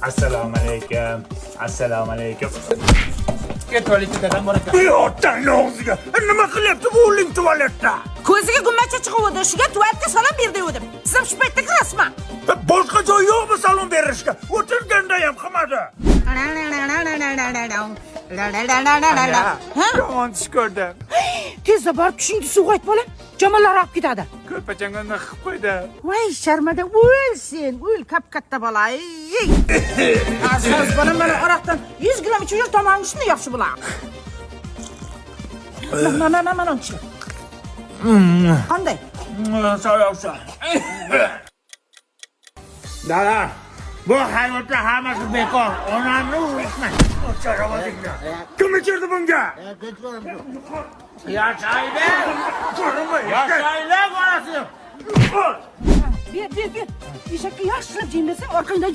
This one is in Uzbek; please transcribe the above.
Assalomu alaykum. Assalomu alaykum. Gel tuvalete dedem bırak. Yo'qdan og'ziga. Nima qilyapti bu o'g'ling tualetda? Ko'ziga gummacha chiqib o'di, shunga tualetga salom berdi o'dim. Siz ham shu paytda kirasizmi? Boshqa joy yo'qmi salom berishga? O'tirganda ham qilmadi. Yomon tush ko'rdim. Tezda borib tushingni suvga ayt bolam. Jamolar olib ketadi. Ko'rpachangga qilib qo'ydi. Voy, sharmadan o'l sen, o'l katta bola. Asoz bolam mana oraqdan 100 km yur tomog'ingni yaxshi bo'lar. Mana chi. Qanday? So'rayapsan. Dada, bu hayotda hammasi bekor. Onamni urishmang. O'charamadinglar. Kim ichirdi bunga? Yashaydi. Yashaylar bolasi. Ber. Eshakka yaxshilab jemlasang, orqangdan